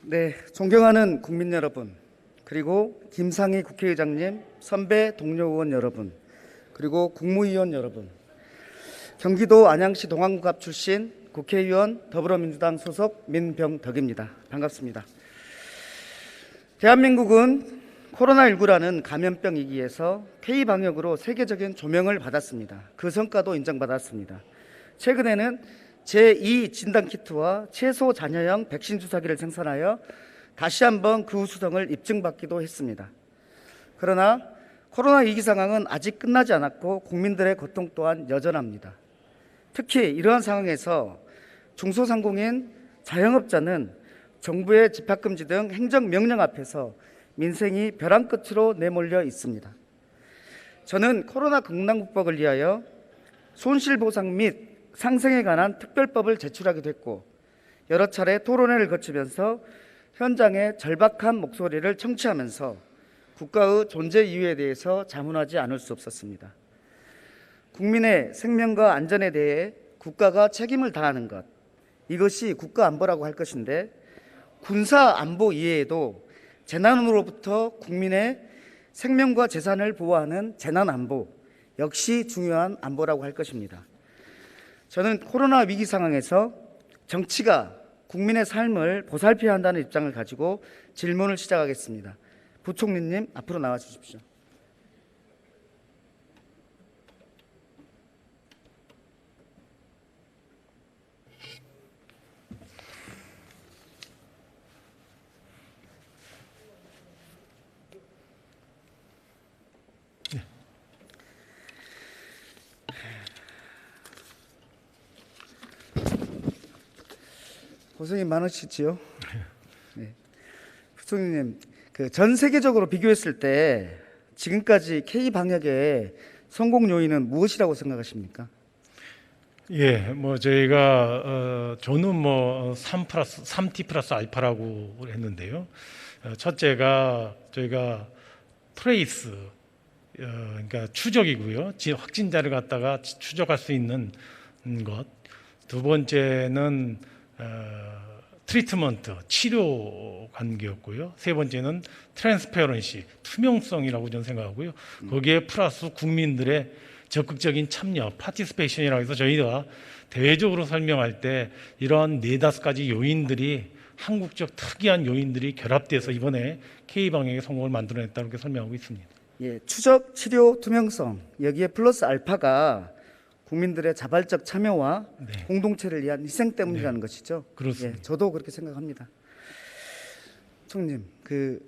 네, 존경하는 국민 여러분, 그리고 김상희 국회의장님, 선배 동료 의원 여러분, 그리고 국무위원 여러분, 경기도 안양시 동안갑 출신 국회의원 더불어민주당 소속 민병덕입니다. 반갑습니다. 대한민국은 코로나19라는 감염병 위기에서 K방역으로 세계적인 조명을 받았습니다. 그 성과도 인정받았습니다. 최근에는 제2 진단키트와 최소 잔여형 백신 주사기를 생산하여 다시 한번 그 우수성을 입증받기도 했습니다. 그러나 코로나 위기 상황은 아직 끝나지 않았고 국민들의 고통 또한 여전합니다. 특히 이러한 상황에서 중소상공인 자영업자는 정부의 집합금지 등 행정명령 앞에서 민생이 벼랑 끝으로 내몰려 있습니다. 저는 코로나 극락국박을 위하여 손실보상 및 상생에 관한 특별법을 제출하기도 했고 여러 차례 토론회를 거치면서 현장의 절박한 목소리를 청취하면서 국가의 존재 이유에 대해서 자문하지 않을 수 없었습니다. 국민의 생명과 안전에 대해 국가가 책임을 다하는 것, 이것이 국가안보라고 할 것인데 군사안보 이외에도 재난으로부터 국민의 생명과 재산을 보호하는 재난안보 역시 중요한 안보라고 할 것입니다. 저는 코로나 위기 상황에서 정치가 국민의 삶을 보살펴야 한다는 입장을 가지고 질문을 시작하겠습니다. 부총리님 앞으로 나와 주십시오. 고생이 많으시지요. 네. 부총리님, 전 세계적으로 비교했을 때 지금까지 K 방역의 성공 요인은 무엇이라고 생각하십니까? 예, 저희가 저는 3T 플러스 알파라고 했는데요. 첫째가 저희가 트레이스, 그러니까 추적이고요. 확진자를 갖다가 추적할 수 있는 것. 두 번째는 트리트먼트, 치료 관계였고요. 세 번째는 트랜스페런시, 투명성이라고 저는 생각하고요. 거기에 플러스 국민들의 적극적인 참여, 파티스페이션이라고 해서 저희가 대외적으로 설명할 때 이러한 4-5가지 요인들이 한국적 특이한 요인들이 결합돼서 이번에 K방역의 성공을 만들어냈다고 이렇게 설명하고 있습니다. 예, 추적, 치료, 투명성, 여기에 플러스 알파가 국민들의 자발적 참여와 네. 공동체를 위한 희생 때문이라는 네. 것이죠. 그렇습니다. 예, 저도 그렇게 생각합니다. 총님,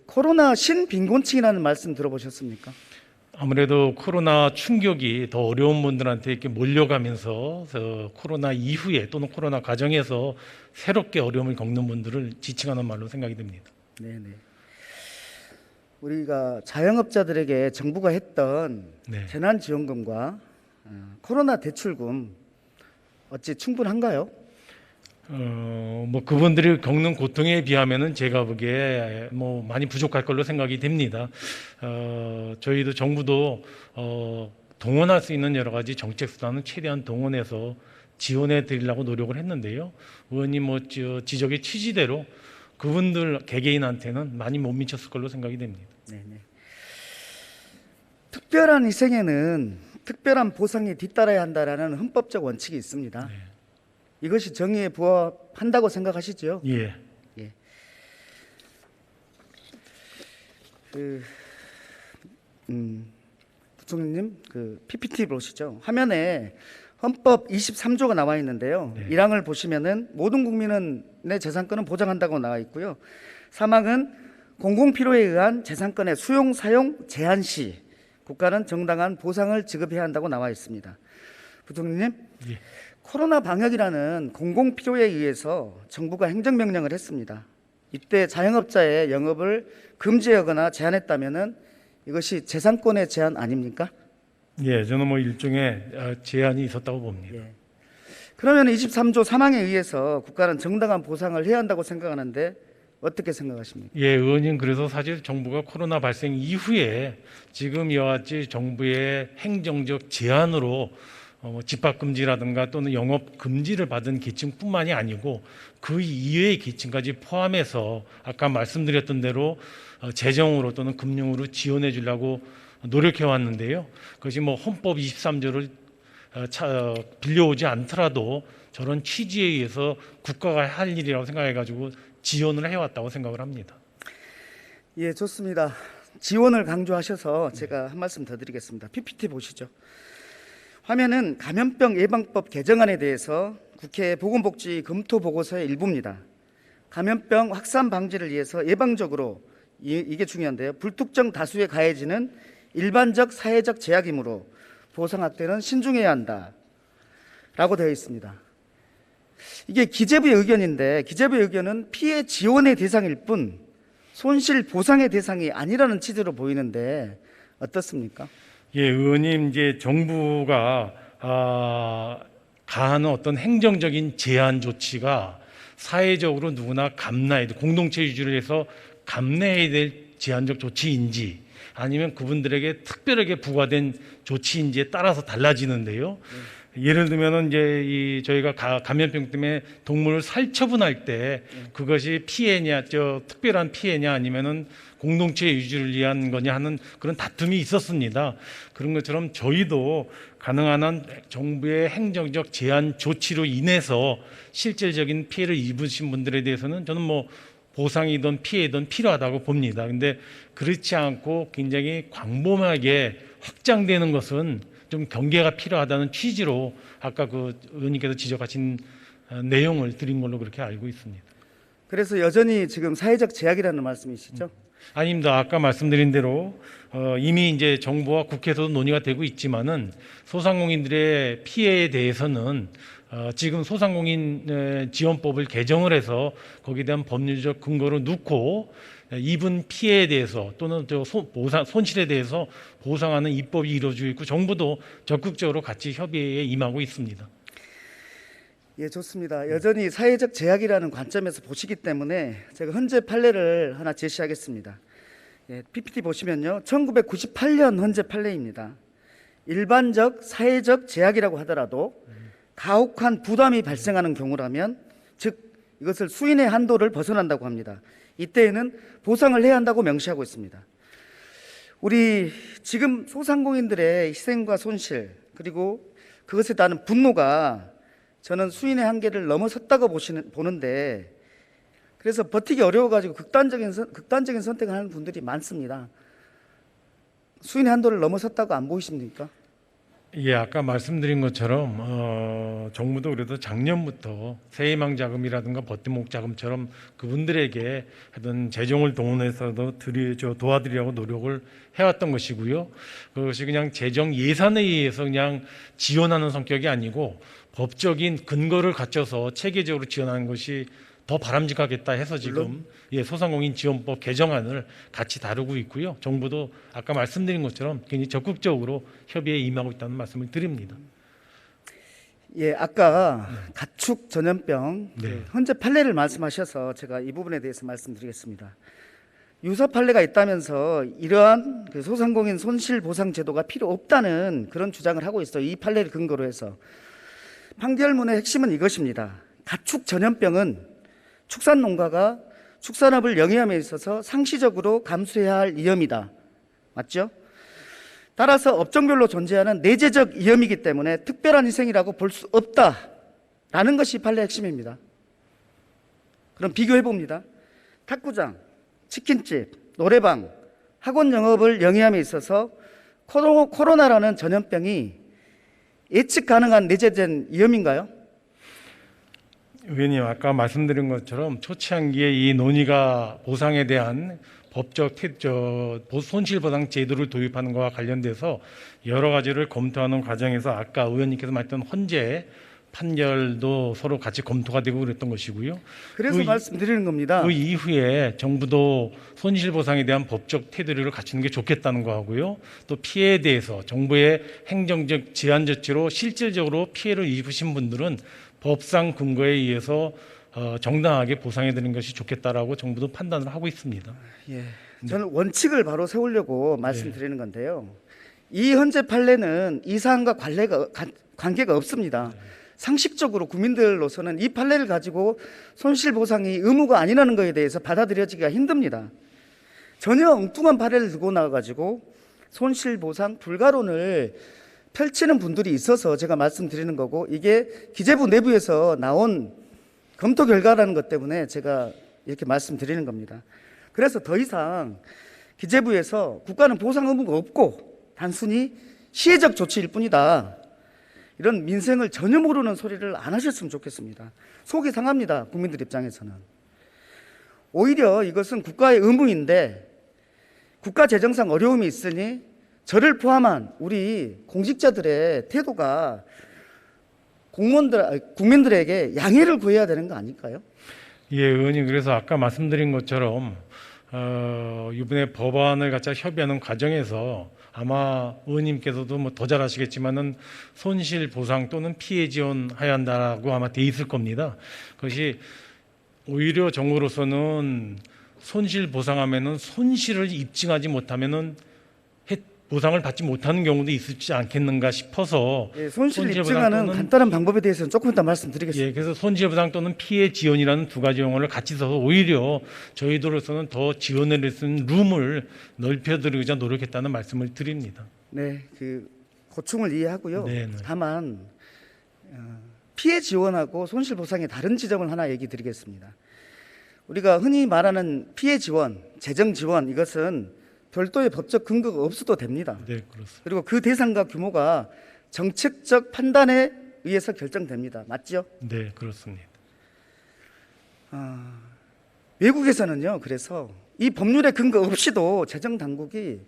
코로나 신빈곤층이라는 말씀 들어보셨습니까? 아무래도 코로나 충격이 더 어려운 분들한테 이렇게 몰려가면서 코로나 이후에 또는 코로나 과정에서 새롭게 어려움을 겪는 분들을 지칭하는 말로 생각이 됩니다. 네네. 우리가 자영업자들에게 정부가 했던 네. 재난지원금과 코로나 대출금 어찌 충분한가요? 그분들이 겪는 고통에 비하면은 제가 보기에 많이 부족할 걸로 생각이 됩니다. 저희도 정부도 동원할 수 있는 여러 가지 정책 수단은 최대한 동원해서 지원해 드리려고 노력을 했는데요. 의원님 지적의 취지대로 그분들 개개인한테는 많이 못 미쳤을 걸로 생각이 됩니다. 네네. 특별한 희생에는 특별한 보상이 뒤따라야 한다라는 헌법적 원칙이 있습니다. 네. 이것이 정의에 부합한다고 생각하시죠? 예. 예. 부총리님, PPT 보시죠. 화면에 헌법 23조가 나와 있는데요. 네. 1항을 보시면은 모든 국민의 재산권은 보장한다고 나와 있고요. 3항은 공공필요에 의한 재산권의 수용, 사용 제한 시 국가는 정당한 보상을 지급해야 한다고 나와 있습니다. 부총리님, 예. 코로나 방역이라는 공공필요에 의해서 정부가 행정명령을 했습니다. 이때 자영업자의 영업을 금지하거나 제한했다면은 이것이 재산권의 제한 아닙니까? 예, 저는 일종의 제한이 있었다고 봅니다. 예. 그러면 23조 3항에 의해서 국가는 정당한 보상을 해야 한다고 생각하는데 어떻게 생각하십니까? 예, 의원님, 그래서 사실 정부가 코로나 발생 이후에 지금 이와 같이 정부의 행정적 제한으로 집합 금지라든가 또는 영업 금지를 받은 계층뿐만이 아니고 그 이외의 계층까지 포함해서 아까 말씀드렸던 대로 재정으로 또는 금융으로 지원해 주려고 노력해 왔는데요. 그것이 뭐 헌법 23조를 빌려오지 않더라도 저런 취지에 의해서 국가가 할 일이라고 생각해 가지고 지원을 해왔다고 생각을 합니다. 예, 좋습니다. 지원을 강조하셔서 제가 한 말씀 더 드리겠습니다. PPT 보시죠. 화면은 감염병 예방법 개정안에 대해서 국회 보건복지 검토 보고서의 일부입니다. 감염병 확산 방지를 위해서 예방적으로 이게 중요한데요. 불특정 다수에 가해지는 일반적 사회적 제약이므로 보상 확대는 신중해야 한다라고 되어 있습니다. 이게 기재부의 의견인데 기재부의 의견은 피해 지원의 대상일 뿐 손실 보상의 대상이 아니라는 취지로 보이는데 어떻습니까? 예, 의원님, 이제 정부가 가하는 어떤 행정적인 제한 조치가 사회적으로 누구나 감내해야 돼, 공동체 유지를 해서 감내해야 될 제한적 조치인지 아니면 그분들에게 특별하게 부과된 조치인지에 따라서 달라지는데요. 예를 들면은 이제 저희가 감염병 때문에 동물을 살처분할 때 그것이 피해냐, 특별한 피해냐 아니면은 공동체 유지를 위한 거냐 하는 그런 다툼이 있었습니다. 그런 것처럼 저희도 가능한 한 정부의 행정적 제한 조치로 인해서 실질적인 피해를 입으신 분들에 대해서는 저는 뭐 보상이든 피해든 필요하다고 봅니다. 근데 그렇지 않고 굉장히 광범하게 확장되는 것은 좀 경계가 필요하다는 취지로 아까 그 의원님께서 지적하신 내용을 드린 걸로 그렇게 알고 있습니다. 그래서 여전히 지금 사회적 제약이라는 말씀이시죠? 아닙니다. 아까 말씀드린 대로 이미 이제 정부와 국회에서도 논의가 되고 있지만은 소상공인들의 피해에 대해서는 지금 소상공인 지원법을 개정을 해서 거기에 대한 법률적 근거를 놓고 입은 피해에 대해서 또는 손실에 대해서 보상하는 입법이 이루어지고 있고 정부도 적극적으로 같이 협의에 임하고 있습니다. 예, 좋습니다. 여전히 사회적 제약이라는 관점에서 보시기 때문에 제가 현재 판례를 하나 제시하겠습니다. 예, PPT 보시면요. 1998년 현재 판례입니다. 일반적 사회적 제약이라고 하더라도 가혹한 부담이 발생하는 경우라면 즉 이것을 수인의 한도를 벗어난다고 합니다. 이때에는 보상을 해야 한다고 명시하고 있습니다. 우리 지금 소상공인들의 희생과 손실 그리고 그것에 따른 분노가 저는 수인의 한계를 넘어섰다고 보는데 그래서 버티기 어려워가지고 극단적인 선택을 하는 분들이 많습니다. 수인의 한도를 넘어섰다고 안 보이십니까? 예, 아까 말씀드린 것처럼 정부도 그래도 작년부터 새희망 자금이라든가 버팀목 자금처럼 그분들에게 하여튼 재정을 동원해서도 도와드리려고 노력을 해왔던 것이고요. 그것이 그냥 재정 예산에 의해서 그냥 지원하는 성격이 아니고 법적인 근거를 갖춰서 체계적으로 지원하는 것이 더 바람직하겠다 해서 지금 소상공인 지원법 개정안을 같이 다루고 있고요. 정부도 아까 말씀드린 것처럼 굉장히 적극적으로 협의에 임하고 있다는 말씀을 드립니다. 예, 아까 가축 전염병 네. 현재 판례를 말씀하셔서 제가 이 부분에 대해서 말씀드리겠습니다. 유사 판례가 있다면서 이러한 그 소상공인 손실 보상 제도가 필요 없다는 그런 주장을 하고 있어요. 이 판례를 근거로 해서 판결문의 핵심은 이것입니다. 가축 전염병은 축산농가가 축산업을 영위함에 있어서 상시적으로 감수해야 할 위험이다. 맞죠? 따라서 업종별로 존재하는 내재적 위험이기 때문에 특별한 희생이라고 볼 수 없다라는 것이 판례의 핵심입니다. 그럼 비교해 봅니다. 탁구장, 치킨집, 노래방, 학원 영업을 영위함에 있어서 코로나라는 전염병이 예측 가능한 내재된 위험인가요? 의원님, 아까 말씀드린 것처럼 초창기에 이 논의가 보상에 대한 법적 손실보상 제도를 도입하는 것과 관련돼서 여러 가지를 검토하는 과정에서 아까 의원님께서 말했던 헌재 판결도 서로 같이 검토가 되고 그랬던 것이고요. 그래서 말씀드리는 겁니다. 그 이후에 정부도 손실보상에 대한 법적 테두리를 갖추는 게 좋겠다는 거하고요. 또 피해에 대해서 정부의 행정적 제한 조치로 실질적으로 피해를 입으신 분들은 법상 근거에 의해서 정당하게 보상해 드리는 것이 좋겠다라고 정부도 판단을 하고 있습니다. 예, 저는 원칙을 바로 세우려고 말씀드리는 건데요. 이 현재 판례는 이 사안과 관계가 없습니다. 상식적으로 국민들로서는 이 판례를 가지고 손실보상이 의무가 아니라는 것에 대해서 받아들여지기가 힘듭니다. 전혀 엉뚱한 판례를 들고 나와가지고 손실보상 불가론을 펼치는 분들이 있어서 제가 말씀드리는 거고, 이게 기재부 내부에서 나온 검토 결과라는 것 때문에 제가 이렇게 말씀드리는 겁니다. 그래서 더 이상 기재부에서 국가는 보상 의무가 없고 단순히 시혜적 조치일 뿐이다, 이런 민생을 전혀 모르는 소리를 안 하셨으면 좋겠습니다. 속이 상합니다. 국민들 입장에서는. 오히려 이것은 국가의 의무인데 국가 재정상 어려움이 있으니 저를 포함한 우리 공직자들의 태도가 국민들에게 양해를 구해야 되는 거 아닐까요? 예, 의원님, 그래서 아까 말씀드린 것처럼 이번에 법안을 갖다 협의하는 과정에서 아마 의원님께서도 뭐 더 잘 아시겠지만은 손실 보상 또는 피해 지원해야 한다라고 아마 돼 있을 겁니다. 그것이 오히려 정부로서는 손실 보상하면은 손실을 입증하지 못하면은 보상을 받지 못하는 경우도 있지 않겠는가 싶어서, 예, 손실 손실 입증하는 보상 또는 간단한 방법에 대해서는 조금 이따 말씀드리겠습니다. 예, 그래서 손실 보상 또는 피해 지원이라는 두 가지 용어를 같이 써서 오히려 저희들로서는 더 지원을 쓰는 룸을 넓혀드리고자 노력했다는 말씀을 드립니다. 네, 그 고충을 이해하고요. 네. 다만 피해 지원하고 손실 보상의 다른 지점을 하나 얘기 드리겠습니다. 우리가 흔히 말하는 피해 지원, 재정 지원, 이것은 별도의 법적 근거가 없어도 됩니다. 네, 그렇습니다. 그리고 그 대상과 규모가 정책적 판단에 의해서 결정됩니다. 맞죠? 네, 그렇습니다. 외국에서는요, 그래서 이 법률의 근거 없이도 재정 당국이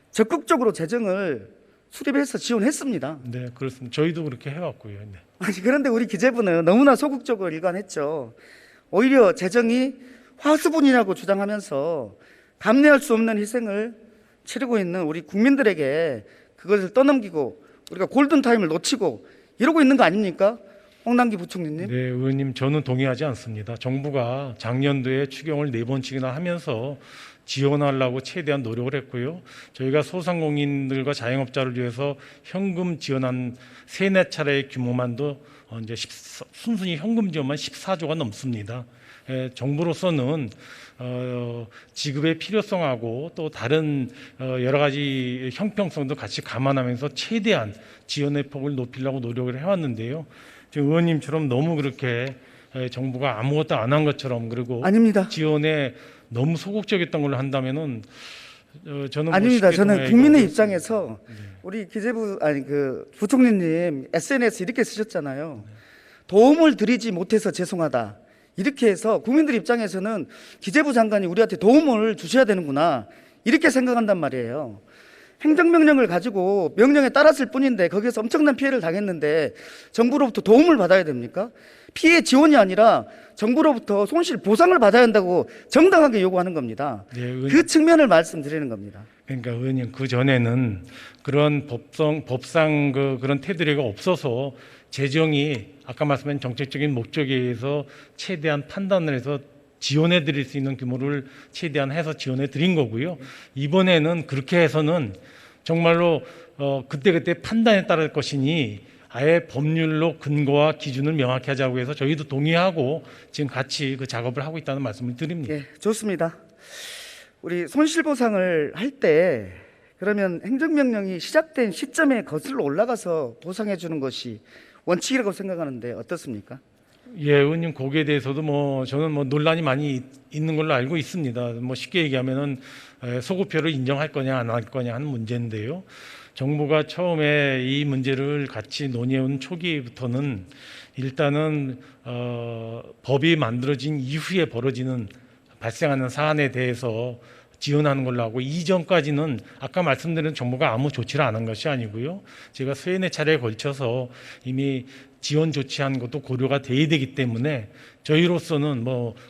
적극적으로 재정을 수립해서 지원했습니다. 네, 그렇습니다. 저희도 그렇게 해왔고요. 네. 아니, 그런데 우리 기재부는 너무나 소극적으로 일관했죠. 오히려 재정이 화수분이라고 주장하면서 감내할 수 없는 희생을 치르고 있는 우리 국민들에게 그것을 떠넘기고 우리가 골든타임을 놓치고 이러고 있는 거 아닙니까? 홍남기 부총리님. 네, 의원님, 저는 동의하지 않습니다. 정부가 작년도에 추경을 4번씩이나 하면서 지원하려고 최대한 노력을 했고요. 저희가 소상공인들과 자영업자를 위해서 현금 지원한 3-4차례의 규모만도 이제 순순히 현금 지원만 14조가 넘습니다. 정부로서는 지급의 필요성하고 또 다른 여러 가지 형평성도 같이 감안하면서 최대한 지원의 폭을 높이려고 노력을 해왔는데요. 지금 의원님처럼 너무 그렇게 정부가 아무것도 안 한 것처럼, 그리고 아닙니다. 지원에 너무 소극적이었던 걸로 한다면은 저는 아닙니다. 뭐 쉽게 저는 동의하기가 국민의 어렵습니다. 입장에서 우리 기재부 부총리님 SNS 이렇게 쓰셨잖아요. 도움을 드리지 못해서 죄송하다. 이렇게 해서 국민들 입장에서는 기재부 장관이 우리한테 도움을 주셔야 되는구나, 이렇게 생각한단 말이에요. 행정명령을 가지고 명령에 따랐을 뿐인데 거기에서 엄청난 피해를 당했는데 정부로부터 도움을 받아야 됩니까? 피해 지원이 아니라 정부로부터 손실 보상을 받아야 한다고 정당하게 요구하는 겁니다. 네, 의원님. 그 측면을 말씀드리는 겁니다. 그러니까 의원님, 그 전에는 그런 법상 그런 테두리가 없어서 재정이 아까 말씀한 정책적인 목적에 의해서 최대한 판단을 해서 지원해 드릴 수 있는 규모를 최대한 해서 지원해 드린 거고요. 이번에는 그렇게 해서는 정말로 그때그때 판단에 따를 것이니 아예 법률로 근거와 기준을 명확히 하자고 해서 저희도 동의하고 지금 같이 그 작업을 하고 있다는 말씀을 드립니다. 예, 좋습니다. 우리 손실보상을 할 때 그러면 행정명령이 시작된 시점에 거슬러 올라가서 보상해 주는 것이 원칙이라고 생각하는데 어떻습니까? 예, 의원님, 거기에 대해서도 저는 논란이 많이 있는 걸로 알고 있습니다. 쉽게 얘기하면은 소급표를 인정할 거냐 안 할 거냐 하는 문제인데요. 정부가 처음에 이 문제를 같이 논의해온 초기부터는 일단은 법이 만들어진 이후에 발생하는 사안에 대해서 지원하는 걸로 하고, 이전까지는 아까 말씀드린 정부가 아무 조치를 안 한 것이 아니고요. 제가 3-4차례에 걸쳐서 이미 지원 조치한 것도 고려가 돼야 되기 때문에 저희로서는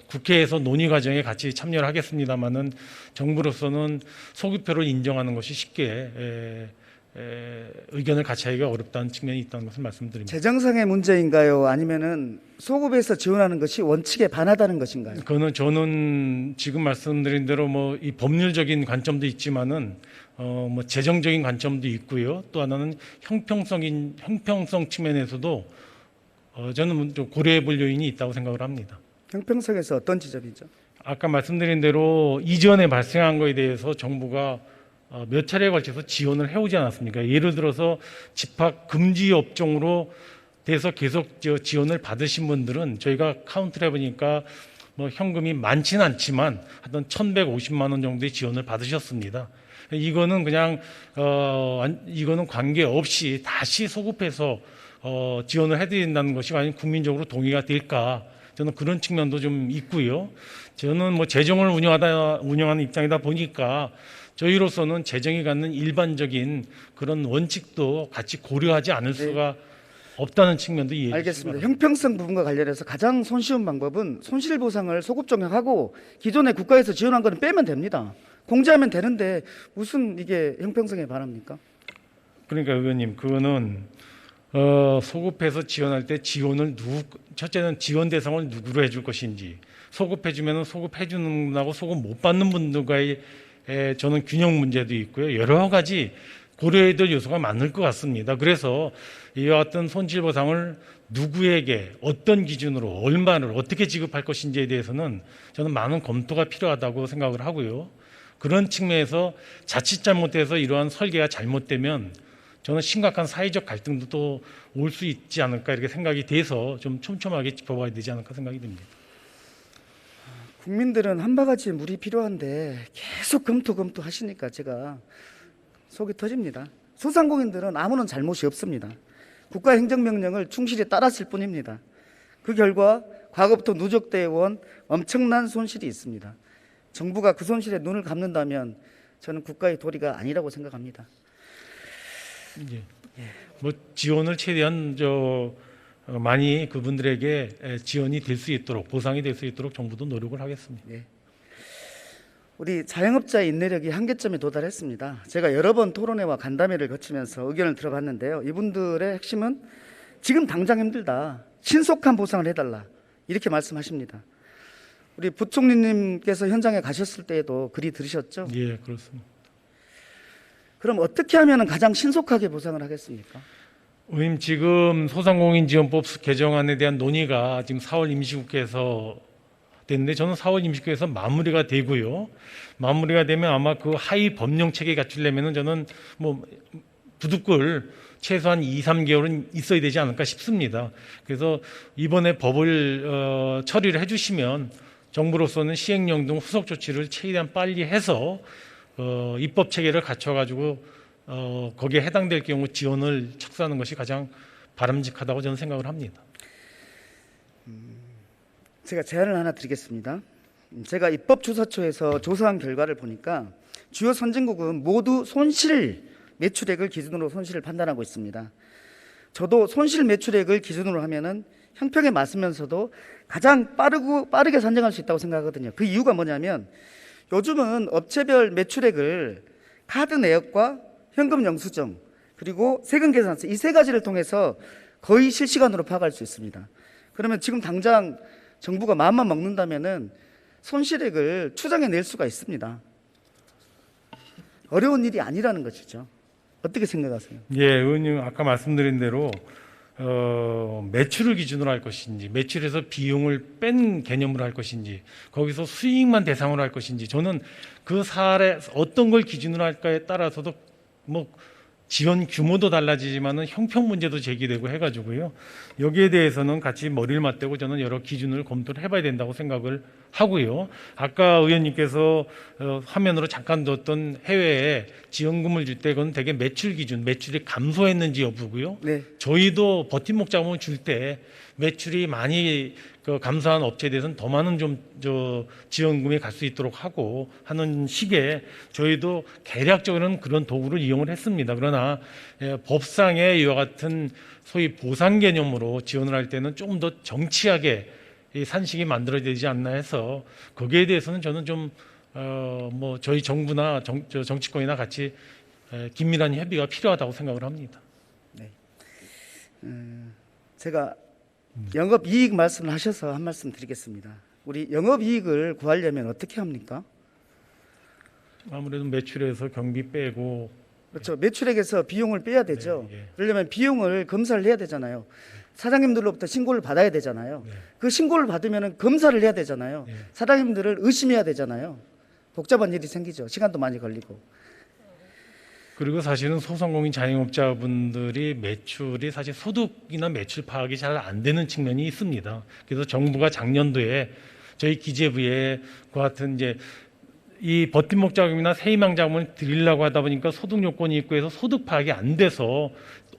국회에서 논의 과정에 같이 참여를 하겠습니다만은 정부로서는 소급표를 인정하는 것이 쉽게 의견을 같이 하기가 어렵다는 측면이 있다는 것을 말씀드립니다. 재정상의 문제인가요? 아니면은 소급에서 지원하는 것이 원칙에 반하다는 것인가요? 그거는 저는 지금 말씀드린 대로 뭐 이 법률적인 관점도 있지만은 뭐 재정적인 관점도 있고요. 또 하나는 형평성 측면에서도 저는 좀 고려해 볼 요인이 있다고 생각을 합니다. 형평성에서 어떤 지점이죠? 아까 말씀드린 대로 이전에 발생한 거에 대해서 정부가 몇 차례에 걸쳐서 지원을 해오지 않았습니까? 예를 들어서 집합 금지 업종으로 돼서 계속 지원을 받으신 분들은 저희가 카운트를 해보니까 뭐 현금이 많지는 않지만 하여튼 1,150만 원 정도의 지원을 받으셨습니다. 이거는 그냥 이거는 관계없이 다시 소급해서 지원을 해드린다는 것이 과연 국민적으로 동의가 될까? 저는 그런 측면도 좀 있고요. 저는 뭐 재정을 운영하는 입장이다 보니까 저희로서는 재정이 갖는 일반적인 그런 원칙도 같이 고려하지 않을 수가 없다는 측면도 이해해 주시기 알겠습니다. 바랍니다. 형평성 부분과 관련해서 가장 손쉬운 방법은 손실보상을 소급 적용하고 기존에 국가에서 지원한 거는 빼면 됩니다. 공제하면 되는데 무슨 이게 형평성에 반합니까? 그러니까 의원님, 그거는 소급해서 지원할 때 지원을 첫째는 지원 대상을 누구로 해줄 것인지, 소급해주면 소급해주는 분하고 소급 못 받는 분들과의 저는 균형 문제도 있고요. 여러 가지 고려해야 될 요소가 많을 것 같습니다. 그래서 이와 같은 손실보상을 누구에게 어떤 기준으로 얼마를 어떻게 지급할 것인지에 대해서는 저는 많은 검토가 필요하다고 생각을 하고요. 그런 측면에서 자칫 잘못해서 이러한 설계가 잘못되면 저는 심각한 사회적 갈등도 또 올 수 있지 않을까 이렇게 생각이 돼서 좀 촘촘하게 짚어봐야 되지 않을까 생각이 듭니다. 국민들은 한 바가지 물이 필요한데 계속 검토 하시니까 제가 속이 터집니다. 소상공인들은 아무런 잘못이 없습니다. 국가 행정명령을 충실히 따랐을 뿐입니다. 그 결과 과거부터 누적되어 온 엄청난 손실이 있습니다. 정부가 그 손실에 눈을 감는다면 저는 국가의 도리가 아니라고 생각합니다. 예. 뭐 지원을 최대한 많이 그분들에게 지원이 될 수 있도록 보상이 될 수 있도록 정부도 노력을 하겠습니다. 네. 우리 자영업자의 인내력이 한계점에 도달했습니다. 제가 여러 번 토론회와 간담회를 거치면서 의견을 들어봤는데요. 이분들의 핵심은 지금 당장 힘들다. 신속한 보상을 해달라. 이렇게 말씀하십니다. 우리 부총리님께서 현장에 가셨을 때에도 글이 들으셨죠? 예, 그렇습니다. 그럼 어떻게 하면 가장 신속하게 보상을 하겠습니까? 의원님, 지금 소상공인지원법 개정안에 대한 논의가 지금 4월 임시국회에서 됐는데 저는 4월 임시국회에서 마무리가 되고요. 마무리가 되면 아마 그 하위 법령 체계 갖추려면은 저는 뭐 부득불 최소한 2, 3개월은 있어야 되지 않을까 싶습니다. 그래서 이번에 법을 처리를 해주시면 정부로서는 시행령 등 후속 조치를 최대한 빨리 해서 입법 체계를 갖춰가지고 거기에 해당될 경우 지원을 착수하는 것이 가장 바람직하다고 저는 생각을 합니다. 제가 제안을 하나 드리겠습니다. 제가 입법조사처에서 조사한 결과를 보니까 주요 선진국은 모두 손실 매출액을 기준으로 손실을 판단하고 있습니다. 저도 손실 매출액을 기준으로 하면은 형평에 맞으면서도 가장 빠르게 산정할 수 있다고 생각하거든요. 그 이유가 뭐냐면 요즘은 업체별 매출액을 카드 내역과 현금 영수증 그리고 세금 계산서 이 세 가지를 통해서 거의 실시간으로 파악할 수 있습니다. 그러면 지금 당장 정부가 마음만 먹는다면은 손실액을 추정해 낼 수가 있습니다. 어려운 일이 아니라는 것이죠. 어떻게 생각하세요? 예, 의원님 아까 말씀드린 대로 매출을 기준으로 할 것인지 매출에서 비용을 뺀 개념으로 할 것인지 거기서 수익만 대상으로 할 것인지 저는 그 사례 어떤 걸 기준으로 할까에 따라서도 뭐 지원 규모도 달라지지만은 형평 문제도 제기되고 해가지고요. 여기에 대해서는 같이 머리를 맞대고 저는 여러 기준을 검토를 해봐야 된다고 생각을 하고요. 아까 의원님께서 화면으로 잠깐 뒀던 해외에 지원금을 줄 때 그건 되게 매출 기준, 매출이 감소했는지 여부고요. 네. 저희도 버팀목 자금을 줄 때 매출이 많이 감소한 업체에 대해서는 더 많은 지원금이 갈 수 있도록 하고 하는 식의 저희도 계략적으로는 그런 도구를 이용을 했습니다. 그러나 법상의 이와 같은 소위 보상 개념으로 지원을 할 때는 조금 더 정치하게 이 산식이 만들어야 되지 않나 해서 거기에 대해서는 저는 좀 뭐 저희 정부나 정치권이나 같이 긴밀한 협의가 필요하다고 생각을 합니다. 제가 영업이익 말씀을 하셔서 한 말씀 드리겠습니다. 우리 영업이익을 구하려면 어떻게 합니까? 아무래도 매출에서 경비 빼고 그렇죠. 매출액에서 비용을 빼야 되죠. 네, 예. 그러려면 비용을 검사를 해야 되잖아요. 사장님들로부터 신고를 받아야 되잖아요. 네. 그 신고를 받으면 검사를 해야 되잖아요. 네. 사장님들을 의심해야 되잖아요. 복잡한 일이 생기죠. 시간도 많이 걸리고. 그리고 사실은 소상공인 자영업자분들이 매출이 사실 소득이나 매출 파악이 잘 안 되는 측면이 있습니다. 그래서 정부가 작년도에 저희 기재부에 그 같은 이제 이 버팀목 자금이나 세희망 자금을 드리려고 하다 보니까 소득 요건이 있고 해서 소득 파악이 안 돼서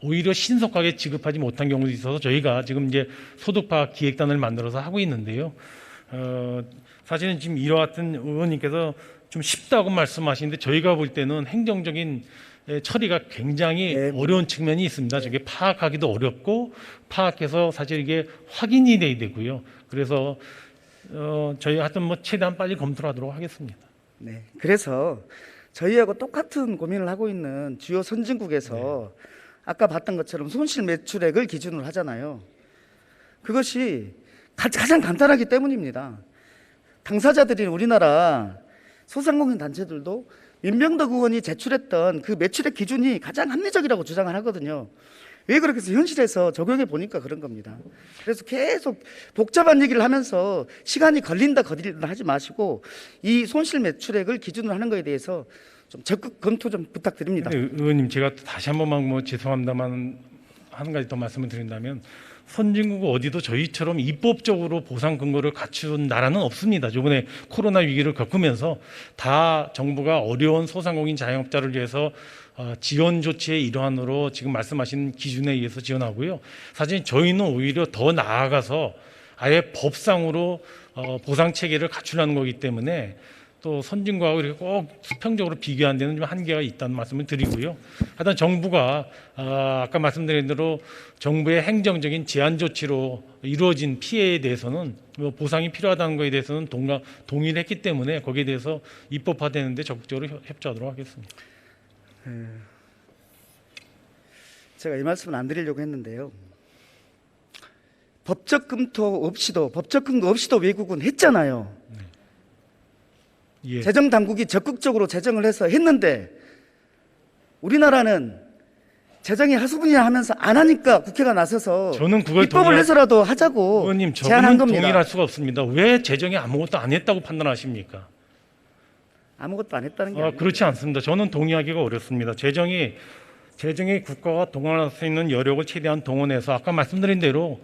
오히려 신속하게 지급하지 못한 경우도 있어서 저희가 지금 이제 소득 파악 기획단을 만들어서 하고 있는데요. 사실은 지금 이와 같은 의원님께서 좀 쉽다고 말씀하시는데 저희가 볼 때는 행정적인 처리가 굉장히 네. 어려운 측면이 있습니다. 저게 파악하기도 어렵고 파악해서 사실 이게 확인이 돼야 되고요. 그래서 저희 하여튼 뭐 최대한 빨리 검토를 하도록 하겠습니다. 네. 그래서 저희하고 똑같은 고민을 하고 있는 주요 선진국에서 아까 봤던 것처럼 손실 매출액을 기준으로 하잖아요. 그것이 가장 간단하기 때문입니다. 당사자들인 우리나라 소상공인 단체들도 민병덕 의원이 제출했던 그 매출액 기준이 가장 합리적이라고 주장을 하거든요. 왜 그렇게 해서 현실에서 적용해 보니까 그런 겁니다. 그래서 계속 복잡한 얘기를 하면서 시간이 걸린다 하지 마시고 이 손실 매출액을 기준으로 하는 거에 대해서 좀 적극 검토 좀 부탁드립니다. 근데 의원님 제가 다시 한 번만 뭐 죄송합니다만 한 가지 더 말씀을 드린다면 선진국 어디도 저희처럼 입법적으로 보상 근거를 갖춘 나라는 없습니다. 이번에 코로나 위기를 겪으면서 다 정부가 어려운 소상공인 자영업자를 위해서 지원 조치의 일환으로 지금 말씀하신 기준에 의해서 지원하고요. 사실 저희는 오히려 더 나아가서 아예 법상으로 보상 체계를 갖추려는 거기 때문에 또 선진국하고 이렇게 꼭 수평적으로 비교한 데는 좀 한계가 있다는 말씀을 드리고요. 하여튼 정부가 아까 말씀드린 대로 정부의 행정적인 제한 조치로 이루어진 피해에 대해서는 뭐 보상이 필요하다는 것에 대해서는 동의를 했기 때문에 거기에 대해서 입법화되는데 적극적으로 협조하도록 하겠습니다. 제가 이 말씀은 안 드리려고 했는데요. 법적 검토 없이도 법적 근거 없이도 외국은 했잖아요. 예. 재정 당국이 적극적으로 재정을 해서 했는데 우리나라는 재정이 하수분이야 하면서 안 하니까 국회가 나서서 저는 그걸 입법을 해서라도 하자고 의원님 제안한 저는 겁니다. 동의할 수가 없습니다. 왜 재정에 아무것도 안 했다고 판단하십니까? 아무것도 안 했다는 게 아니에요. 그렇지 않습니다. 저는 동의하기가 어렵습니다. 재정이 국가가 동원할 수 있는 여력을 최대한 동원해서 아까 말씀드린 대로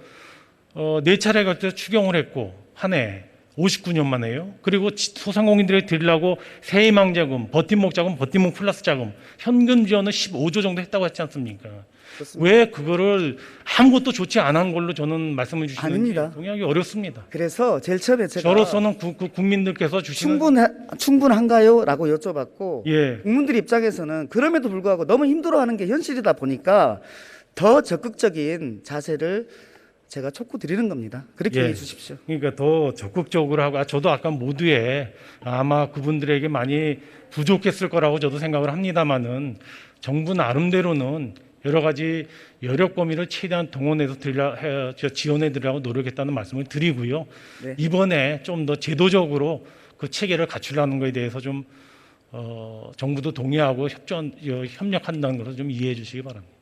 4차례 걸쳐 추경을 했고 한 해 59년 만에요. 그리고 소상공인들에게 드리려고 세희망 자금, 버팀목 자금, 버팀목 플러스 자금, 현금 지원은 15조 정도 했다고 했지 않습니까? 그렇습니다. 왜 그거를 아무것도 좋지 않은 걸로 저는 말씀을 주시는지 아닙니다. 동의하기 어렵습니다. 그래서 제일 처음에 제가 저로서는 국민들께서 주시는 충분한가요? 라고 여쭤봤고 예. 국민들 입장에서는 그럼에도 불구하고 너무 힘들어하는 게 현실이다 보니까 더 적극적인 자세를 제가 촉구드리는 겁니다. 그렇게 예. 해 주십시오. 그러니까 더 적극적으로 하고 저도 아까 모두에 아마 그분들에게 많이 부족했을 거라고 저도 생각을 합니다만은 정부 나름대로는 여러 가지 여력 범위를 최대한 동원해서 지원해 드리려고 노력했다는 말씀을 드리고요. 네. 이번에 좀 더 제도적으로 그 체계를 갖추려는 것에 대해서 좀 정부도 동의하고 협력한다는 것을 좀 이해해 주시기 바랍니다.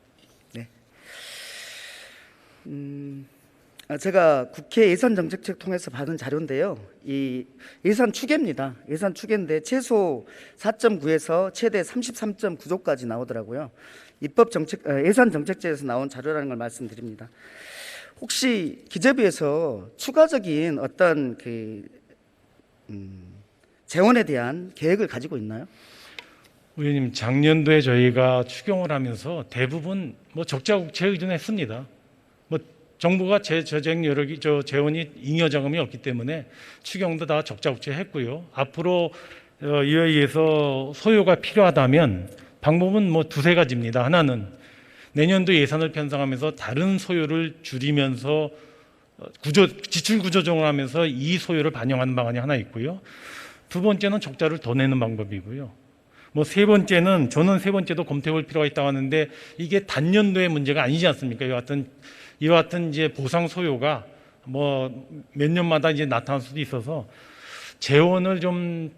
제가 국회 예산정책책 통해서 받은 자료인데요. 이 예산 추계입니다. 예산 추계인데 최소 4.9에서 최대 33.9조까지 나오더라고요. 예산정책제에서 나온 자료라는 걸 말씀드립니다. 혹시 기재부에서 추가적인 어떤 재원에 대한 계획을 가지고 있나요? 의원님, 작년도에 저희가 추경을 하면서 대부분 뭐 적자 국채에 의존했습니다. 뭐 정부가 재정 여력이 재원이 잉여 자금이 없기 때문에 추경도 다 적자 국채했고요. 앞으로 이에 의해서 소요가 필요하다면 방법은 뭐 두세 가지입니다. 하나는 내년도 예산을 편성하면서 다른 소요를 줄이면서 지출 구조 조정을 하면서 이 소요를 반영하는 방안이 하나 있고요. 두 번째는 적자를 더 내는 방법이고요. 뭐 세 번째는 저는 세 번째도 검토해 볼 필요가 있다고 하는데 이게 단년도의 문제가 아니지 않습니까? 이와 같은 이제 보상 소요가 뭐 몇 년마다 이제 나타날 수도 있어서 재원을 좀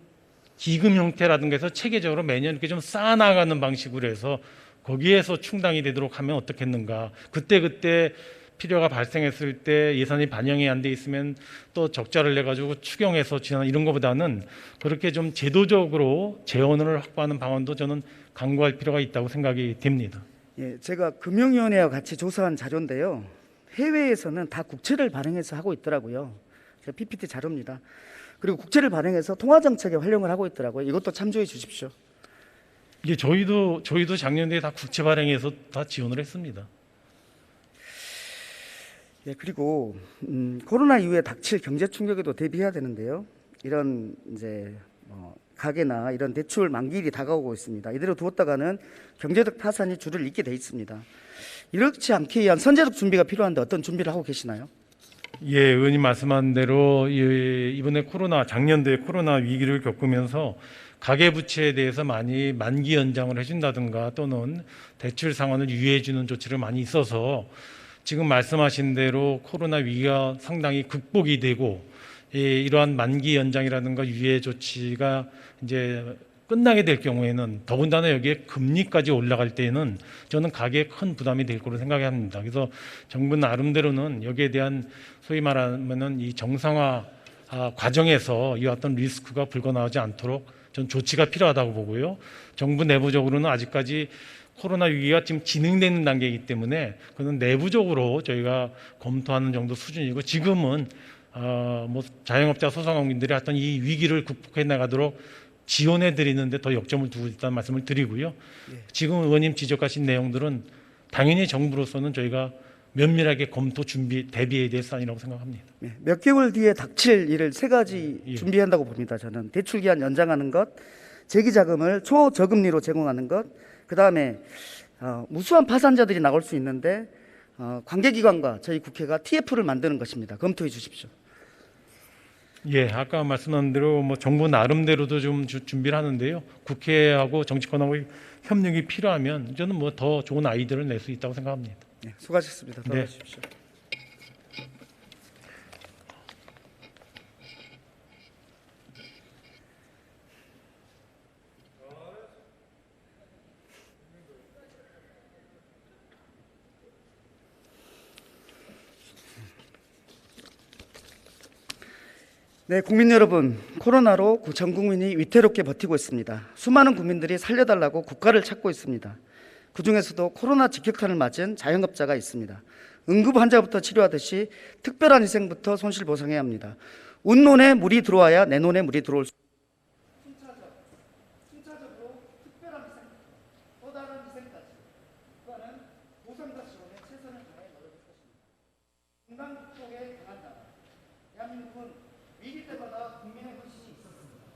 기금 형태라든가 해서 체계적으로 매년 이렇게 좀 쌓아나가는 방식으로 해서 거기에서 충당이 되도록 하면 어떻겠는가. 그때 필요가 발생했을 때 예산이 반영이 안 돼 있으면 또 적자를 내가지고 추경해서 지원 이런 것보다는 그렇게 좀 제도적으로 재원을 확보하는 방안도 저는 강구할 필요가 있다고 생각이 됩니다. 예, 제가 금융위원회와 같이 조사한 자료인데요. 해외에서는 다 국채를 발행해서 하고 있더라고요. 제 PPT 자료입니다. 그리고 국채를 발행해서 통화정책에 활용을 하고 있더라고요. 이것도 참조해 주십시오. 이게 저희도 작년에 다 국채 발행해서 다 지원을 했습니다. 예, 그리고 코로나 이후에 닥칠 경제 충격에도 대비해야 되는데요. 이런 이제 가계나 이런 대출 만기일이 다가오고 있습니다. 이대로 두었다가는 경제적 타산이 줄을 잇게 돼 있습니다. 이렇지 않기 위한 선제적 준비가 필요한데 어떤 준비를 하고 계시나요? 예, 의원님 말씀한 대로 이번에 작년도에 코로나 위기를 겪으면서 가계부채에 대해서 많이 만기 연장을 해준다든가 또는 대출 상환을 유예해주는 조치를 많이 있어서 지금 말씀하신 대로 코로나 위기가 상당히 극복이 되고 이러한 만기 연장이라든가 유예 조치가 이제 끝나게 될 경우에는 더군다나 여기에 금리까지 올라갈 때에는 저는 가계에 큰 부담이 될 거로 생각합니다. 그래서 정부 나름대로는 여기에 대한 소위 말하면은 이 정상화 과정에서 이 어떤 리스크가 불거나오지 않도록 전 조치가 필요하다고 보고요. 정부 내부적으로는 아직까지 코로나 위기가 지금 진행되는 단계이기 때문에 그는 내부적으로 저희가 검토하는 정도 수준이고 지금은 뭐 자영업자 소상공인들이 어떤 이 위기를 극복해 나가도록 지원해 드리는데 더 역점을 두고 있다는 말씀을 드리고요. 예. 지금 의원님 지적하신 내용들은 당연히 정부로서는 저희가 면밀하게 검토, 준비, 대비해야 될 사안이라고 생각합니다. 예, 몇 개월 뒤에 닥칠 일을 세 가지 예. 준비한다고 봅니다. 저는 대출 기한 연장하는 것, 재기 자금을 초저금리로 제공하는 것, 그 다음에 무수한 파산자들이 나올 수 있는데 관계기관과 저희 국회가 TF를 만드는 것입니다. 검토해 주십시오. 예, 아까 말씀한 대로 뭐 정부 나름대로도 좀 준비를 하는데요. 국회하고 정치권하고 협력이 필요하면 저는 뭐 더 좋은 아이디어를 낼 수 있다고 생각합니다. 네, 수고하셨습니다. 네. 돌아가십시오. 네, 국민 여러분, 코로나로 전 국민이 위태롭게 버티고 있습니다. 수많은 국민들이 살려달라고 국가를 찾고 있습니다. 그중에서도 코로나 직격탄을 맞은 자영업자가 있습니다. 응급 환자부터 치료하듯이 특별한 희생부터 손실보상해야 합니다. 운논에 물이 들어와야 내 논에 물이 들어올 수 있습니다. 순차적으로 특별한 희생, 또 다른 희생까지 그거는 보상과 지원에 최선을 다해 노력할 것입니다. 건강 극복에 강한 나라, 대한민국은 위기 때마다 국민의 헌신이 있었습니다.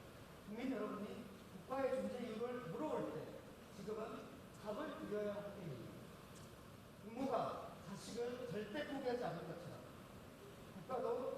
국민 여러분이 국가의 존재 이유를 물어올 때 지금은 답을 드려야 할 때입니다. 부모가 자식을 절대 포기하지 않을 것처럼 국가도